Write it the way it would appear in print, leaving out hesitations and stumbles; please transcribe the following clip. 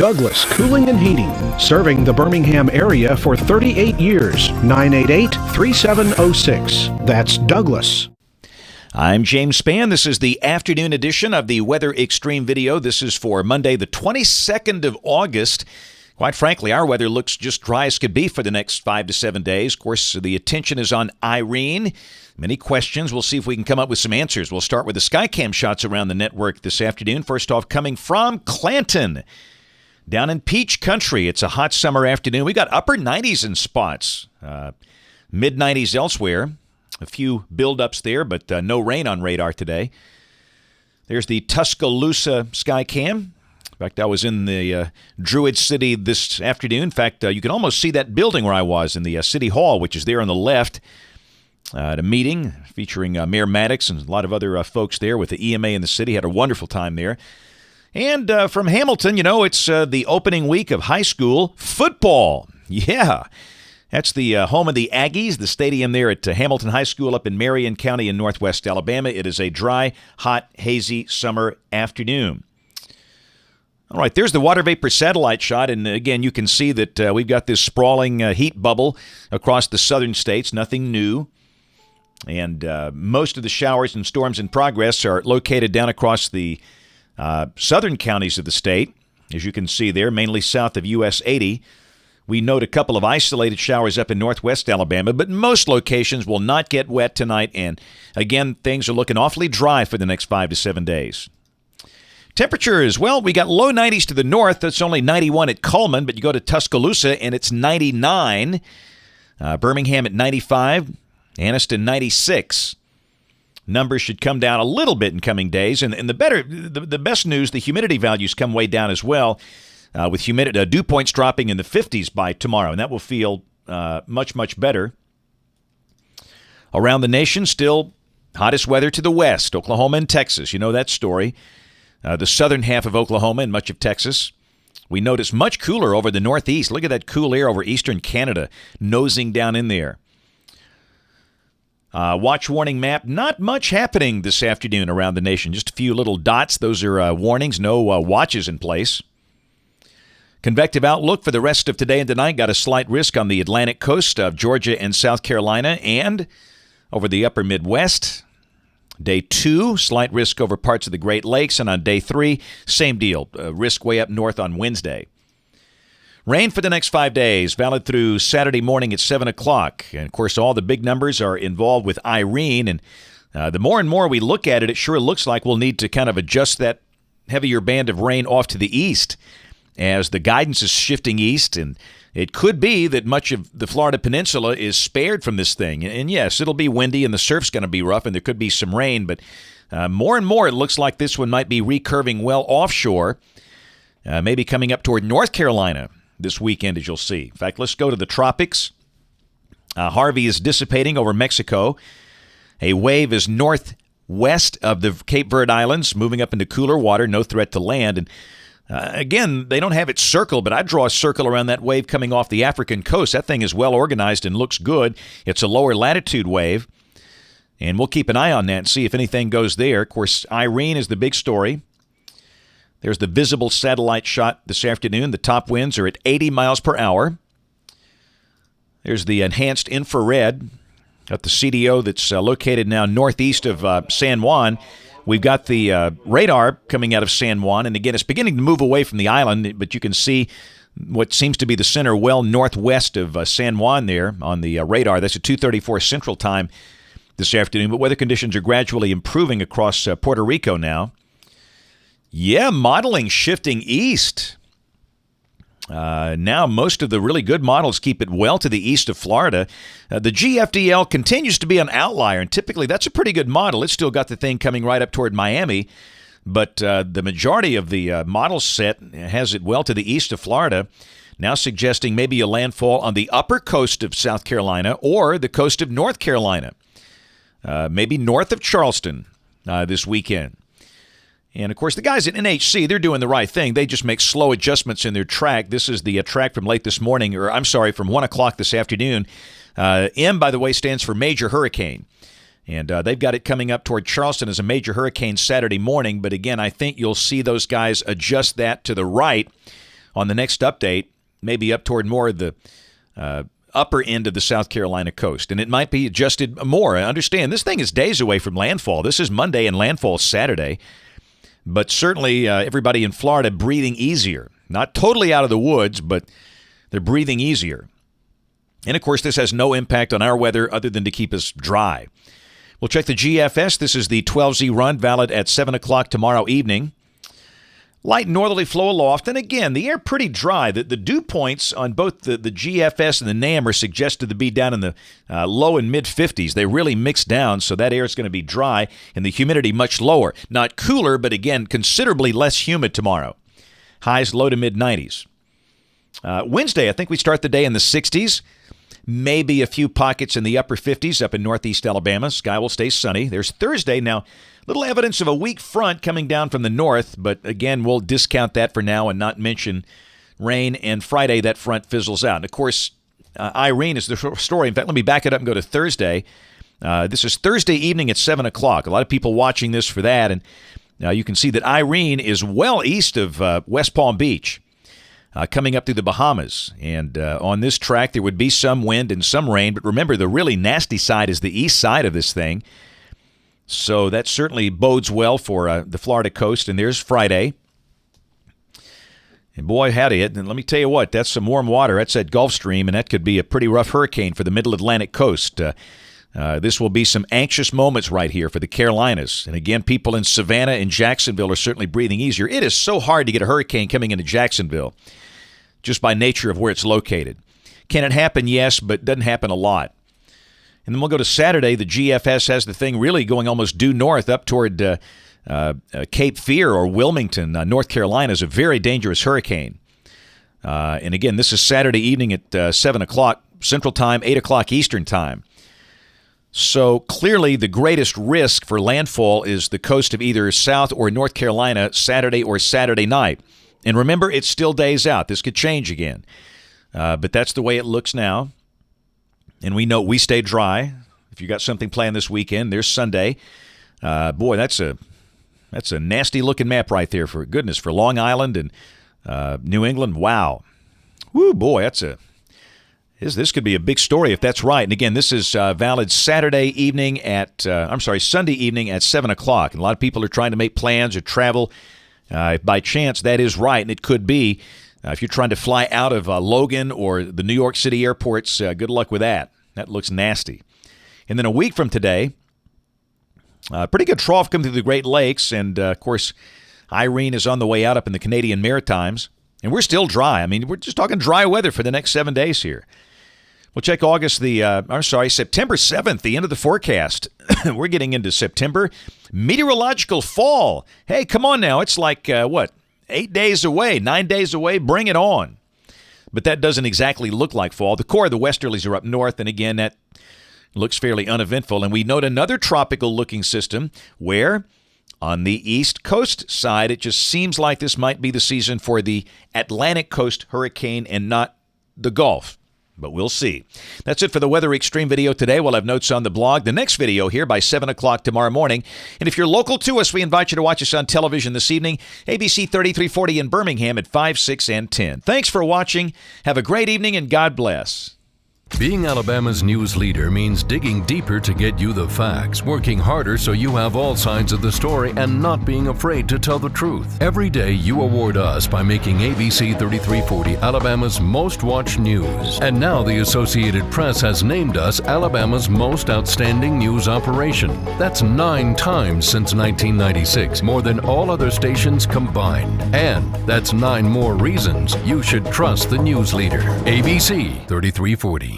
Douglas Cooling and Heating, serving the Birmingham area for 38 years. 988-3706. That's Douglas. I'm James Spann. This is the afternoon edition of the Weather Xtreme video. This is for Monday, the 22nd of August. Quite frankly, our weather looks just dry as could be for the next 5 to 7 days. Of course, the attention is on Irene. Many questions. We'll see if we can come up with some answers. We'll start with the Skycam shots around the network this afternoon. First off, coming from Clanton. Down in Peach Country, it's a hot summer afternoon. We got upper 90s in spots, mid-90s elsewhere. A few buildups there, but no rain on radar today. There's the Tuscaloosa Skycam. In fact, I was in the Druid City this afternoon. In fact, you can almost see that building where I was in the City Hall, which is there on the left. At a meeting featuring Mayor Maddox and a lot of other folks there with the EMA in the city. Had a wonderful time there. And from Hamilton, you know, it's the opening week of high school football. Yeah, that's the home of the Aggies, the stadium there at Hamilton High School up in Marion County in northwest Alabama. It is a dry, hot, hazy summer afternoon. All right, there's the water vapor satellite shot, and again, you can see that we've got this sprawling heat bubble across the southern states, nothing new. And most of the showers and storms in progress are located down across the southern counties of the state, as you can see there, mainly south of US 80. We note a couple of isolated showers up in northwest Alabama, but most locations will not get wet tonight. And again, things are looking awfully dry for the next 5 to 7 days. Temperatures, well, we got low 90s to the north. That's only 91 at Cullman, but you go to Tuscaloosa and it's 99. Birmingham at 95. Anniston 96. Numbers should come down a little bit in coming days. And the best news, the humidity values come way down as well, with humidity dew points dropping in the 50s by tomorrow. And that will feel much, much better. Around the nation, still hottest weather to the west, Oklahoma and Texas. You know that story. The southern half of Oklahoma and much of Texas. We notice much cooler over the northeast. Look at that cool air over eastern Canada nosing down in there. Watch warning map. Not much happening this afternoon around the nation. Just a few little dots. Those are warnings. No watches in place. Convective outlook for the rest of today and tonight. Got a slight risk on the Atlantic coast of Georgia and South Carolina and over the upper Midwest. Day 2, slight risk over parts of the Great Lakes. And on day 3, same deal. Risk way up north on Wednesday. Rain for the next 5 days, valid through Saturday morning at 7 o'clock. And, of course, all the big numbers are involved with Irene. And the more and more we look at it, it sure looks like we'll need to kind of adjust that heavier band of rain off to the east as the guidance is shifting east. And it could be that much of the Florida Peninsula is spared from this thing. And yes, it'll be windy and the surf's going to be rough and there could be some rain. But more and more it looks like this one might be recurving well offshore, maybe coming up toward North Carolina this weekend, as you'll see. In fact, let's go to the tropics. Harvey is dissipating over Mexico. A wave is northwest of the Cape Verde Islands, moving up into cooler water, no threat to land. And again, they don't have it circled, but I draw a circle around that wave coming off the African coast. That thing is well organized and looks good. It's a lower latitude wave, and we'll keep an eye on that and see if anything goes there. Of course, Irene is the big story. There's the visible satellite shot this afternoon. The top winds are at 80 miles per hour. There's the enhanced infrared at the CDO that's located now northeast of San Juan. We've got the radar coming out of San Juan, and again, it's beginning to move away from the island, but you can see what seems to be the center well northwest of San Juan there on the radar. That's at 2:34 Central Time this afternoon, but weather conditions are gradually improving across Puerto Rico now. Yeah, modeling shifting east. Now most of the really good models keep it well to the east of Florida. The GFDL continues to be an outlier, and typically that's a pretty good model. It's still got the thing coming right up toward Miami, but the majority of the model set has it well to the east of Florida, now suggesting maybe a landfall on the upper coast of South Carolina or the coast of North Carolina, maybe north of Charleston this weekend. And, of course, the guys at NHC, they're doing the right thing. They just make slow adjustments in their track. This is the track from late this morning, or I'm sorry, from 1 o'clock this afternoon. M, by the way, stands for major hurricane. And they've got it coming up toward Charleston as a major hurricane Saturday morning. But, again, I think you'll see those guys adjust that to the right on the next update, maybe up toward more of the upper end of the South Carolina coast. And it might be adjusted more. I understand this thing is days away from landfall. This is Monday and landfall Saturday. But certainly everybody in Florida breathing easier. Not totally out of the woods, but they're breathing easier. And, of course, this has no impact on our weather other than to keep us dry. We'll check the GFS. This is the 12Z run, valid at 7 o'clock tomorrow evening. Light northerly flow aloft, and again, the air pretty dry. The dew points on both the GFS and the NAM are suggested to be down in the low and mid-50s. They really mix down, so that air is going to be dry, and the humidity much lower. Not cooler, but again, considerably less humid tomorrow. Highs low to mid-90s. Wednesday, I think we start the day in the 60s. Maybe a few pockets in the upper 50s up in northeast Alabama. Sky will stay sunny. There's Thursday. Now, little evidence of a weak front coming down from the north, but again, we'll discount that for now and not mention rain. And Friday, that front fizzles out. And of course, Irene is the story. In fact, let me back it up and go to Thursday. This is Thursday evening at 7 o'clock. A lot of people watching this for that. And you can see that Irene is well east of West Palm Beach. Coming up through the Bahamas. And on this track, there would be some wind and some rain. But remember, the really nasty side is the east side of this thing. So that certainly bodes well for the Florida coast. And there's Friday. And boy, howdy. And let me tell you what, that's some warm water. That's that Gulf Stream, and that could be a pretty rough hurricane for the middle Atlantic coast. This will be some anxious moments right here for the Carolinas. And again, people in Savannah and Jacksonville are certainly breathing easier. It is so hard to get a hurricane coming into Jacksonville, just by nature of where it's located. Can it happen? Yes, but it doesn't happen a lot. And then we'll go to Saturday. The GFS has the thing really going almost due north up toward Cape Fear or Wilmington, North Carolina, is a very dangerous hurricane. And again, this is Saturday evening at 7 o'clock Central Time, 8 o'clock Eastern Time. So clearly the greatest risk for landfall is the coast of either South or North Carolina Saturday or Saturday night. And remember, it's still days out. This could change again. But that's the way it looks now. And we know we stay dry. If you got something planned this weekend, there's Sunday. Boy, that's a nasty-looking map right there, for goodness, for Long Island and New England. Wow. Woo, boy, this could be a big story if that's right. And again, this is valid Sunday evening at 7 o'clock. And a lot of people are trying to make plans or travel. If by chance that is right, and it could be, if you're trying to fly out of Logan or the New York City airports, good luck with that. That looks nasty. And then a week from today, pretty good trough coming through the Great Lakes. And, of course, Irene is on the way out up in the Canadian Maritimes. And we're still dry. I mean, we're just talking dry weather for the next 7 days here. We'll check September 7th, the end of the forecast. We're getting into September. Meteorological fall. Hey, come on now. It's like, 8 days away, 9 days away. Bring it on. But that doesn't exactly look like fall. The core of the westerlies are up north, and again, that looks fairly uneventful. And we note another tropical-looking system where on the east coast side, it just seems like this might be the season for the Atlantic coast hurricane and not the Gulf. But we'll see. That's it for the Weather Extreme video today. We'll have notes on the blog. The next video here by 7 o'clock tomorrow morning. And if you're local to us, we invite you to watch us on television this evening. ABC 3340 in Birmingham at 5, 6, and 10. Thanks for watching. Have a great evening, and God bless. Being Alabama's news leader means digging deeper to get you the facts, working harder so you have all sides of the story, and not being afraid to tell the truth. Every day you award us by making ABC 3340 Alabama's most watched news. And now the Associated Press has named us Alabama's most outstanding news operation. That's 9 times since 1996, more than all other stations combined. And that's 9 more reasons you should trust the news leader. ABC 3340.